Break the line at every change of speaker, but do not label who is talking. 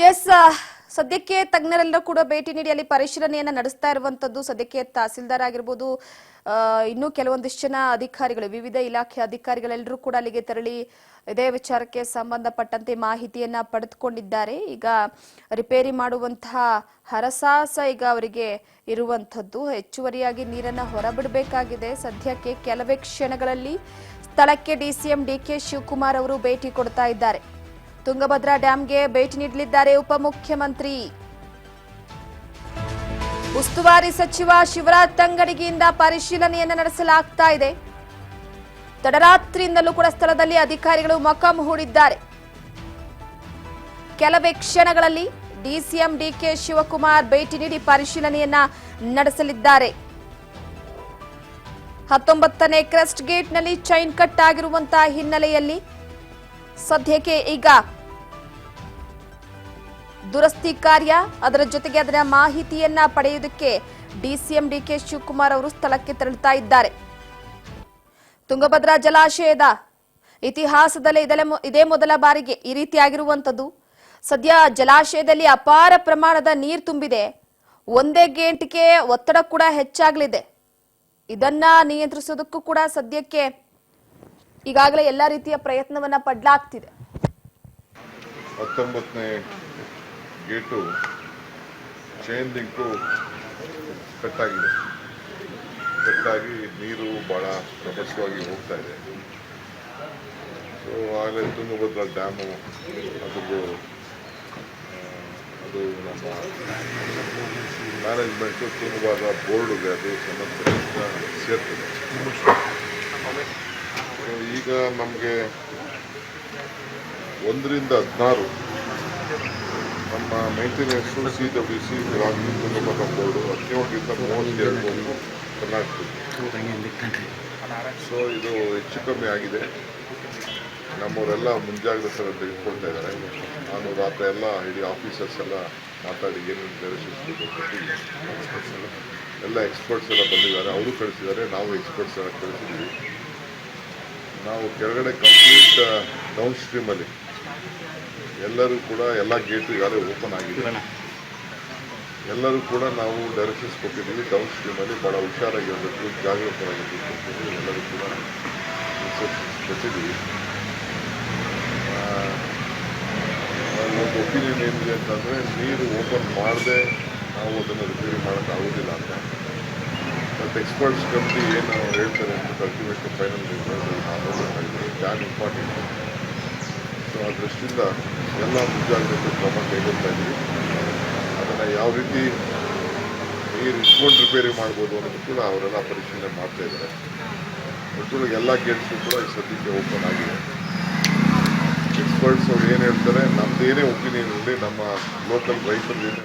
S ಸದ್ಯಕ್ಕೆ ತಜ್ಞರೆಲ್ಲರೂ ಕೂಡ ಭೇಟಿ ನೀಡಿ ಅಲ್ಲಿ ಪರಿಶೀಲನೆಯನ್ನ ನಡೆಸ್ತಾ ಇರುವಂತದ್ದು. ಸದ್ಯಕ್ಕೆ ತಹಸೀಲ್ದಾರ್ ಆಗಿರಬಹುದು, ಇನ್ನೂ ಕೆಲವೊಂದಿಷ್ಟು ಜನ ಅಧಿಕಾರಿಗಳು, ವಿವಿಧ ಇಲಾಖೆ ಅಧಿಕಾರಿಗಳೆಲ್ಲರೂ ಕೂಡ ಅಲ್ಲಿಗೆ ತೆರಳಿ ಇದೇ ವಿಚಾರಕ್ಕೆ ಸಂಬಂಧಪಟ್ಟಂತೆ ಮಾಹಿತಿಯನ್ನ ಪಡೆದುಕೊಂಡಿದ್ದಾರೆ. ಈಗ ರಿಪೇರಿ ಮಾಡುವಂತಹ ಹರಸಾಹಸ ಈಗ ಅವರಿಗೆ ಇರುವಂತದ್ದು. ಹೆಚ್ಚುವರಿಯಾಗಿ ನೀರನ್ನ ಹೊರಬಿಡಬೇಕಾಗಿದೆ. ಸದ್ಯಕ್ಕೆ ಕೆಲವೇ ಕ್ಷಣಗಳಲ್ಲಿ ಸ್ಥಳಕ್ಕೆ ಡಿಸಿಎಂ ಡಿಕೆ ಶಿವಕುಮಾರ್ ಅವರು ಭೇಟಿ ಕೊಡ್ತಾ ಇದ್ದಾರೆ. ತುಂಗಭದ್ರಾ ಡ್ಯಾಂಗೆ ಭೇಟಿ ನೀಡಲಿದ್ದಾರೆ ಉಪಮುಖ್ಯಮಂತ್ರಿ. ಉಸ್ತುವಾರಿ ಸಚಿವ ಶಿವರಾಜ್ ತಂಗಡಗಿಯಿಂದ ಪರಿಶೀಲನೆಯನ್ನು ನಡೆಸಲಾಗ್ತಾ ಇದೆ. ತಡರಾತ್ರಿಯಿಂದಲೂ ಕೂಡ ಸ್ಥಳದಲ್ಲಿ ಅಧಿಕಾರಿಗಳು ಮೊಕ್ಕಾಂ ಹೂಡಿದ್ದಾರೆ. ಕೆಲವೇ ಕ್ಷಣಗಳಲ್ಲಿ ಡಿಸಿಎಂ ಡಿಕೆ ಶಿವಕುಮಾರ್ ಭೇಟಿ ನೀಡಿ ಪರಿಶೀಲನೆಯನ್ನ ನಡೆಸಲಿದ್ದಾರೆ. 19ನೇ ಕ್ರೆಸ್ಟ್ ಗೇಟ್ನಲ್ಲಿ ಚೈನ್ ಕಟ್ ಆಗಿರುವಂತಹ ಹಿನ್ನೆಲೆಯಲ್ಲಿ ಸದ್ಯಕ್ಕೆ ಈಗ ದುರಸ್ತಿ ಕಾರ್ಯ, ಅದರ ಜೊತೆಗೆ ಅದರ ಮಾಹಿತಿಯನ್ನ ಪಡೆಯುವುದಕ್ಕೆ ಡಿಸಿಎಂ ಡಿಕೆ ಶಿವಕುಮಾರ್ ಅವರು ಸ್ಥಳಕ್ಕೆ ತೆರಳುತ್ತಾ ಇದ್ದಾರೆ. ತುಂಗಭದ್ರಾ ಜಲಾಶಯದ ಇತಿಹಾಸದಲ್ಲೇ ಇದೇ ಮೊದಲ ಬಾರಿಗೆ ಈ ರೀತಿಯಾಗಿರುವಂತದ್ದು. ಸದ್ಯ ಜಲಾಶಯದಲ್ಲಿ ಅಪಾರ ಪ್ರಮಾಣದ ನೀರು ತುಂಬಿದೆ. ಒಂದೇ ಗೇಟ್ಗೆ ಒತ್ತಡ ಕೂಡ ಹೆಚ್ಚಾಗಲಿದೆ. ಇದನ್ನ ನಿಯಂತ್ರಿಸೋದಕ್ಕೂ ಕೂಡ ಸದ್ಯಕ್ಕೆ ಈಗಾಗಲೇ ಎಲ್ಲಾ ರೀತಿಯ ಪ್ರಯತ್ನವನ್ನ ಪಡಲಾಗ್ತಿದೆ.
19ನೇ ಗೇಟು ಚೈನ್ ಲಿಂಕು ಕಟ್ಟಾಗಿದೆ. ಕಟ್ಟಾಗಿ ನೀರು ಬಹಳ ರಭಸವಾಗಿ ಹೋಗ್ತಾ ಇದೆ. ಸೊ ಆಗಲೇ ತುಂಗಭದ್ರಾ ಡ್ಯಾಮು ಅದು ನಮ್ಮ ಮ್ಯಾನೇಜ್ಮೆಂಟು ತುಂಗಭದ್ರಾ ಬೋರ್ಡ್ಗೆ ಅದು ಸಂಬಂಧಪಟ್ಟ ಸೇರ್ತದೆ. ಈಗ ನಮಗೆ 1 ರಿಂದ 16 ನಮ್ಮ ಮೇಂಟೆನೆನ್ಸು CWC ಗ್ರಾಮೀಣ ತುಂಗಭದ್ರಾ ಬೋರ್ಡು 17ರಿಂದ 32 ಕರ್ನಾಟಕದಲ್ಲಿ. ಸೊ ಇದು ಹೆಚ್ಚು ಕಮ್ಮಿ ಆಗಿದೆ. ನಮ್ಮವರೆಲ್ಲ ಮುಂಜಾಗ್ರತೆ ತೆಗೆದುಕೊಳ್ತಾ ಇದ್ದಾರೆ. ನಾನು ರಾತ್ರಿ ಎಲ್ಲ ಇಡೀ ಆಫೀಸರ್ಸ್ ಎಲ್ಲ ಮಾತಾಡಿ ಏನೇನು ಡೈರೆಕ್ಷನ್ಸ್ ಎಲ್ಲ ಎಕ್ಸ್ಪರ್ಟ್ಸ್ ಎಲ್ಲ ಬಂದಿದ್ದಾರೆ. ಅವರು ಕಳಿಸಿದ್ದಾರೆ, ನಾವು ಎಕ್ಸ್ಪರ್ಟ್ಸ್ ಎಲ್ಲ ಕಳಿಸಿದ್ದೀವಿ. ನಾವು ಕೆಳಗಡೆ ಕಂಪ್ಲೀಟ್ ಡೌನ್ ಸ್ಟ್ರೀಮಲ್ಲಿ ಎಲ್ಲರೂ ಕೂಡ ಎಲ್ಲ ಗೇಟು ಈಗಾಗಲೇ ಓಪನ್ ಆಗಿದೆ. ಎಲ್ಲರೂ ಕೂಡ ನಾವು ಡೈರೆಕ್ಷನ್ಸ್ ಕೊಟ್ಟಿದ್ದೀವಿ. ಡೌನ್ ಸ್ಟ್ರೀಮಲ್ಲಿ ಭಾಳ ಹುಷಾರಾಗಿರಬೇಕು, ಜಾಗೃತರಾಗಿರಬೇಕು, ಎಲ್ಲರೂ ಕೂಡ ಇನ್ಸ್ಟ್ರಕ್ಷನ್ಸ್ ಕೊಟ್ಟಿದ್ದೀವಿ. ಒಂದು ಒಪಿನಿಯನ್ ಏನಿದೆ ಅಂತಂದರೆ, ನೀರು ಓಪನ್ ಮಾಡದೆ ನಾವು ಅದನ್ನು ರಿಪೇರಿ ಮಾಡೋಕ್ಕಾಗೋದಿಲ್ಲ ಅಂತ. ಬಟ್ ಎಕ್ಸ್ಪರ್ಟ್ಸ್ ಕಮಿಟಿ ಏನು ಹೇಳ್ತಾರೆ ಅಂತ ಅಲ್ಟಿಮೇಟ್ ಫೈನಲ್ ನೋಡಬೇಕಾಗಿದೆ. Dam important. ಸೊ ಆ ದೃಷ್ಟಿಯಿಂದ ಎಲ್ಲ ಮುಂಜಾಗ್ರತೆ ಕ್ರಮ ಕೈಗೊಳ್ತಾ ಇದ್ದೀವಿ. ಅದನ್ನು ಯಾವ ರೀತಿ ನೀರು ಇಟ್ಕೊಂಡು ರಿಪೇರಿ ಮಾಡ್ಬೋದು ಅನ್ನೋದು ಕೂಡ ಅವರೆಲ್ಲ ಪರಿಶೀಲನೆ ಮಾಡ್ತಾ ಇದ್ದಾರೆ. ಒಟ್ಟೊಳಗೆ ಎಲ್ಲ ಗೇಟ್ಸು ಕೂಡ ಈ ಸದ್ಯಕ್ಕೆ ಓಪನ್ ಆಗಿದೆ. ಎಕ್ಸ್ಪರ್ಟ್ಸ್ ಅವ್ರು ಏನು ಹೇಳ್ತಾರೆ, ನಮ್ಮದೇನೇ ಒಪಿನಿಯನ್ ಇರಲಿ, ನಮ್ಮ ಲೋಕಲ್ ರೈತರು ಏನೇ